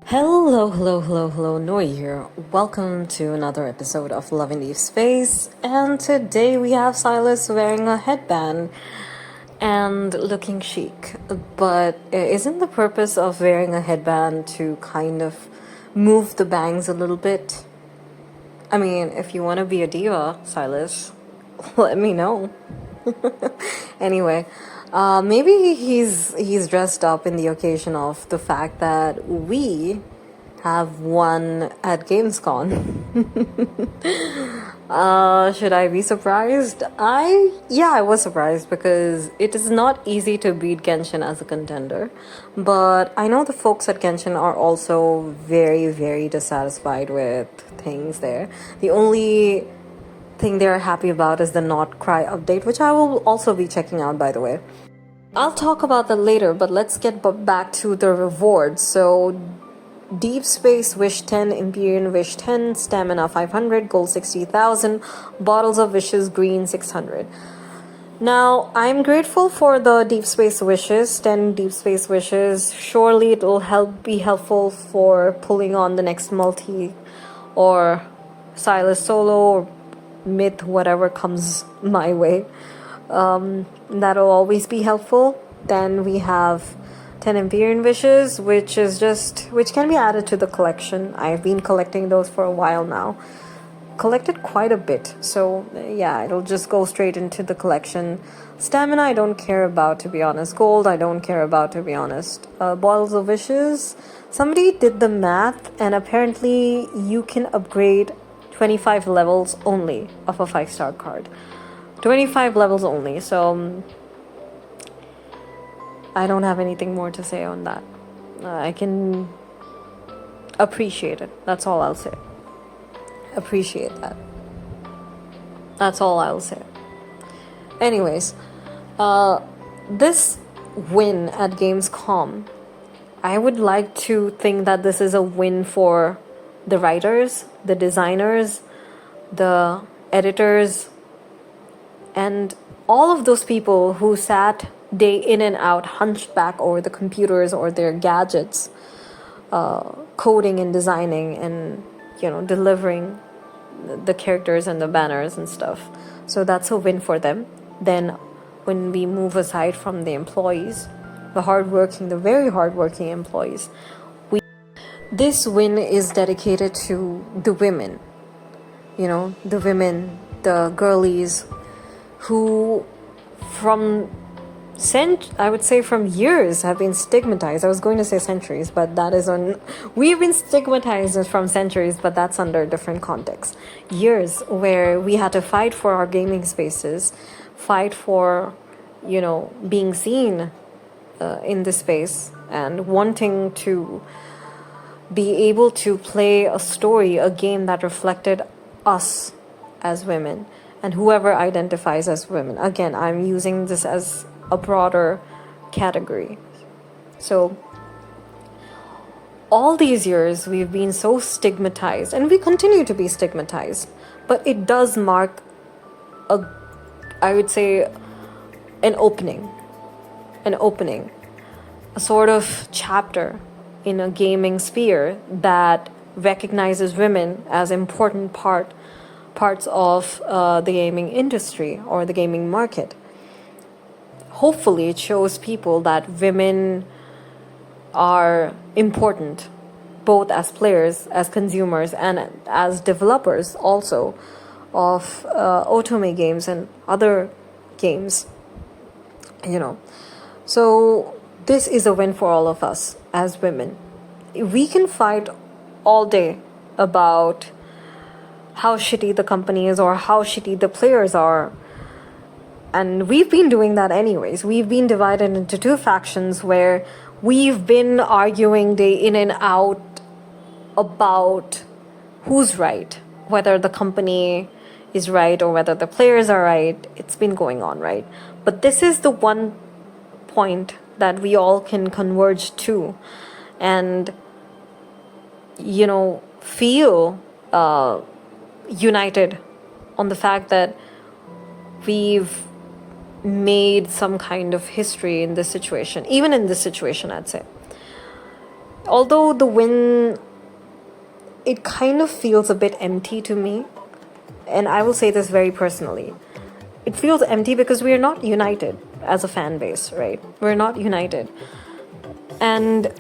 Hello, Noi here. Welcome to another episode of Love and Deep Space. And today we have Silas wearing a headband and looking chic. But isn't the purpose of wearing a headband to kind of move the bangs a little bit? I mean, if you want to be a diva, Silas, let me know. Anyway, maybe he's dressed up in the occasion of the fact that we have won at Gamescom. Should I be surprised? I was surprised because it is not easy to beat Genshin as a contender. But I know the folks at Genshin are also very, very dissatisfied with things there. The only thing they're happy about is the Not Cry update, which I will also be checking out, by the way. I'll talk about that later, but let's get back to the rewards. So, Deep Space Wish 10, Empyrean Wish 10, Stamina 500, Gold 60,000, Bottles of Wishes Green 600. Now, I'm grateful for the Deep Space Wishes, 10 Deep Space Wishes. Surely it will be helpful for pulling on the next multi or Silas solo or myth, whatever comes my way. That'll always be helpful. Then we have 10 Empyrean Wishes, which can be added to the collection. I've been collecting those for a while now. Collected quite a bit. So yeah, it'll just go straight into the collection. Stamina I don't care about, to be honest. Gold I don't care about, to be honest. Bottles of Wishes. Somebody did the math and apparently you can upgrade 25 levels only of a 5-star card. 25 levels only. So I don't have anything more to say on that. I can appreciate it. That's all I'll say. Appreciate that. That's all I'll say. Anyways, this win at Gamescom, I would like to think that this is a win for the writers, the designers, the editors, and all of those people who sat day in and out, hunched back over the computers or their gadgets, coding and designing and, delivering the characters and the banners and stuff. So that's a win for them. Then when we move aside from the employees, the very hardworking employees, this win is dedicated to the women. The women, the girlies, who I would say from years have been stigmatized. I was going to say centuries, but we've been stigmatized from centuries, but that's under a different context. Years where we had to fight for our gaming spaces, fight for, being seen in this space and wanting to be able to play a story, a game that reflected us as women and whoever identifies as women. Again, I'm using this as a broader category. So all these years we've been so stigmatized and we continue to be stigmatized, but it does mark I would say an opening, a sort of chapter in a gaming sphere that recognizes women as important parts of the gaming industry or the gaming market. Hopefully it shows people that women are important, both as players, as consumers, and as developers also of otome games and other games. So this is a win for all of us as women. We can fight all day about how shitty the company is or how shitty the players are. And we've been doing that anyways. We've been divided into two factions where we've been arguing day in and out about who's right, whether the company is right or whether the players are right. It's been going on, right? But this is the one point that we all can converge to and, feel united on the fact that we've made some kind of history in this situation, even in this situation, I'd say. Although the win, it kind of feels a bit empty to me. And I will say this very personally. It feels empty because we are not united as a fan base, right? We're not united. And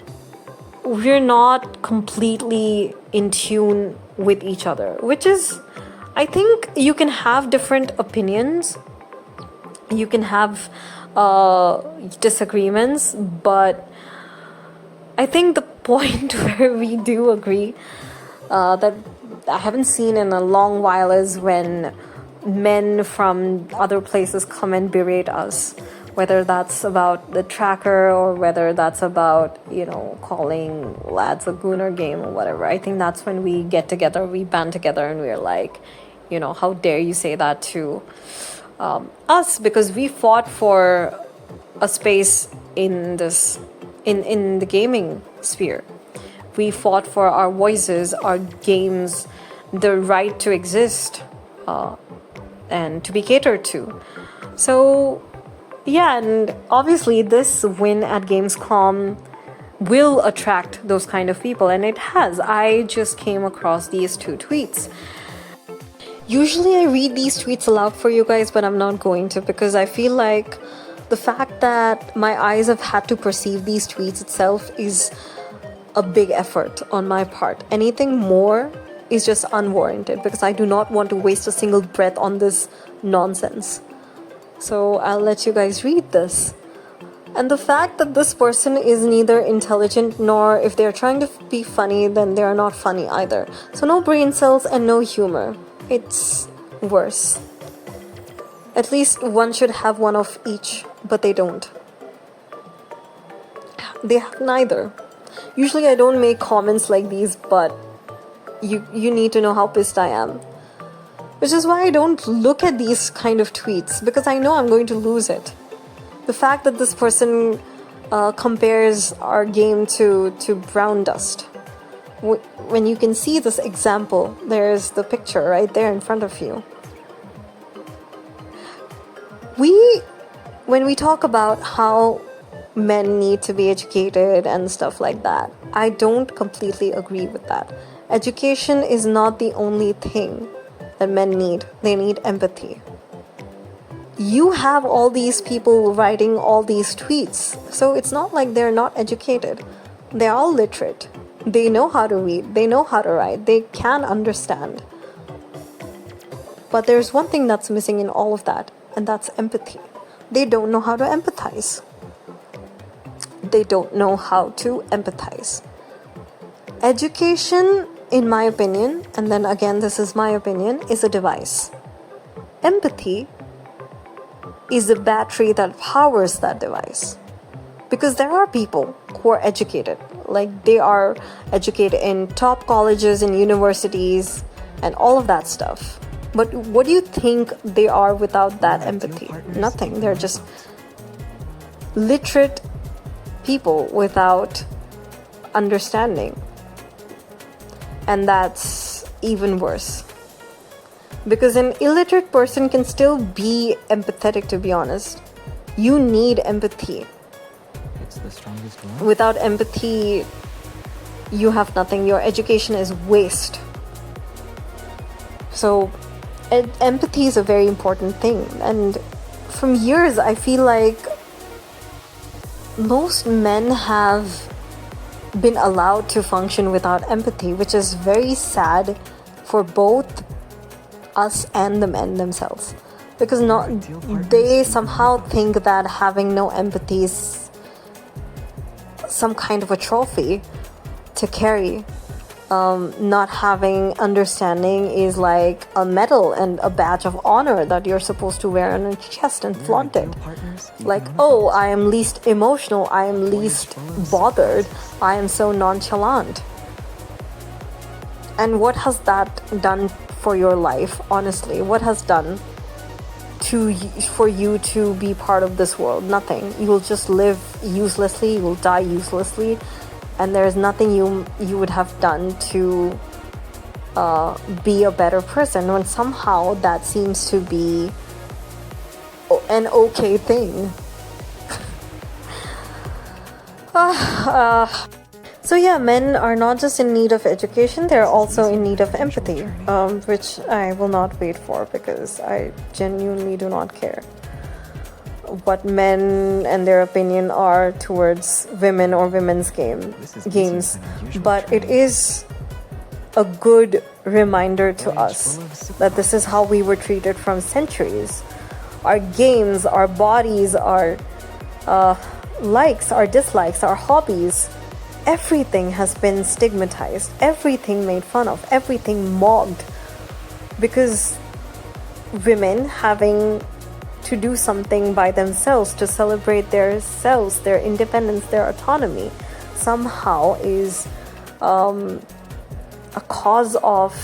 we're not completely in tune with each other, which is, I think you can have different opinions, you can have disagreements, but I think the point where we do agree that I haven't seen in a long while is when men from other places come and berate us, whether that's about the tracker or whether that's about, calling lads a gooner game or whatever. I think that's when we get together, we band together, and we're like, how dare you say that to us, because we fought for a space in this in the gaming sphere. We fought for our voices, our games, the right to exist and to be catered to. So yeah, and obviously this win at Gamescom will attract those kind of people, and it has. I just came across these two tweets. Usually I read these tweets aloud for you guys, but I'm not going to, because I feel like the fact that my eyes have had to perceive these tweets itself is a big effort on my part. Anything more is just unwarranted, because I do not want to waste a single breath on this nonsense. So I'll let you guys read this. And the fact that this person is neither intelligent, nor if they're trying to be funny, then they're not funny either. So no brain cells and no humor. It's worse. At least one should have one of each, but they don't. They have neither. Usually I don't make comments like these, but you need to know how pissed I am. Which is why I don't look at these kind of tweets, because I know I'm going to lose it. The fact that this person compares our game to brown dust. When you can see this example, there's the picture right there in front of you. When we talk about how men need to be educated and stuff like that, I don't completely agree with that. Education is not the only thing that men need. They need empathy. You have all these people writing all these tweets, so it's not like they're not educated. They're all literate. They know how to read, they know how to write, they can understand. But there's one thing that's missing in all of that, and that's empathy. They don't know how to empathize. They don't know how to empathize. Education, in my opinion, and then again, this is my opinion, is a device. Empathy is the battery that powers that device. Because there are people who are educated, like they are educated in top colleges and universities and all of that stuff. But what do you think they are without that empathy? Nothing. They're just literate people without understanding. And that's even worse. Because an illiterate person can still be empathetic, to be honest. You need empathy. It's the strongest one. Without empathy, you have nothing. Your education is waste. So, empathy is a very important thing. And from years, I feel like most men have been allowed to function without empathy, which is very sad for both us and the men themselves, because they somehow think that having no empathy is some kind of a trophy to carry. Not having understanding is like a medal and a badge of honor that you're supposed to wear on your chest and flaunt it. Like, oh, I am least emotional, I am least bothered, I am so nonchalant. And what has that done for your life, honestly? What has done for you to be part of this world? Nothing. You will just live uselessly, you will die uselessly, and there's nothing you would have done to be a better person, when somehow that seems to be an okay thing. So yeah, men are not just in need of education, they're also in need of empathy, which I will not wait for because I genuinely do not care what men and their opinion are towards women or women's games. But it is a good reminder to us that this is how we were treated from centuries. Our games, our bodies, our likes, our dislikes, our hobbies, everything has been stigmatized, everything made fun of, everything mocked, because women having to do something by themselves to celebrate their selves, their independence, their autonomy, somehow is a cause of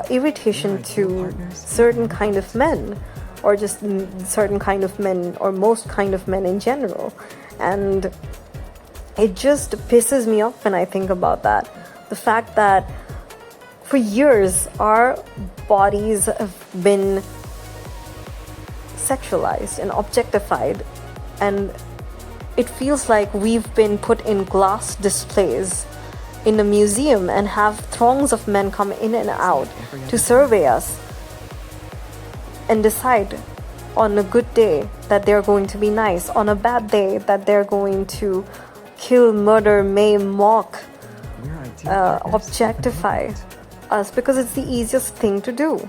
irritation to certain kind of men, or just certain kind of men, or most kind of men in general. And it just pisses me off when I think about that. The fact that for years our bodies have been sexualized and objectified, and it feels like we've been put in glass displays in a museum and have throngs of men come in and out to survey us and decide on a good day that they're going to be nice, on a bad day that they're going to kill, murder, maim, mock, objectify us, because it's the easiest thing to do.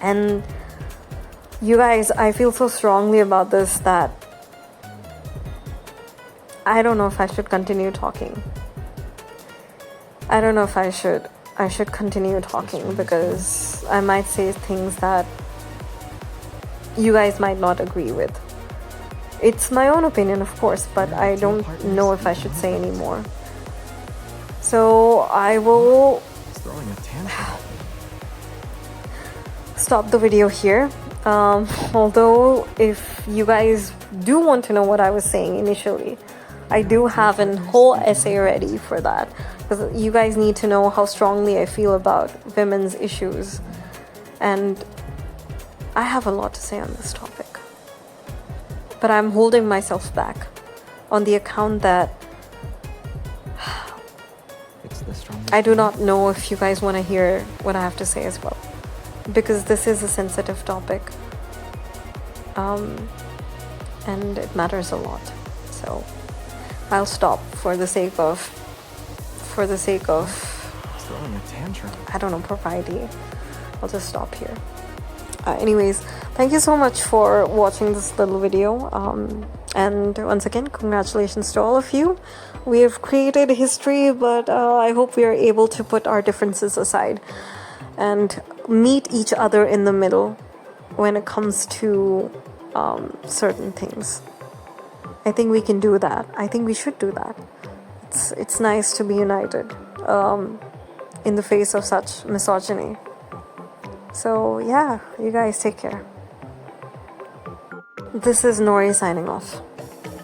And you guys, I feel so strongly about this that I don't know if I should continue talking. I don't know if I should continue talking, because I might say things that you guys might not agree with. It's my own opinion, of course, but I don't know if I should say any more. So I will stop the video here. Although if you guys do want to know what I was saying initially, I do have a whole essay ready for that, because you guys need to know how strongly I feel about women's issues, and I have a lot to say on this topic. But I'm holding myself back on the account that I do not know if you guys want to hear what I have to say as well, because this is a sensitive topic, and it matters a lot. So I'll stop for the sake of throwing a tantrum. I don't know, propriety. I'll just stop here. Anyways, thank you so much for watching this little video, and once again, congratulations to all of you. We have created history, but I hope we are able to put our differences aside and meet each other in the middle when it comes to certain things. I think we can do that. I think we should do that. It's nice to be united in the face of such misogyny. So yeah, you guys take care. This is Nori signing off.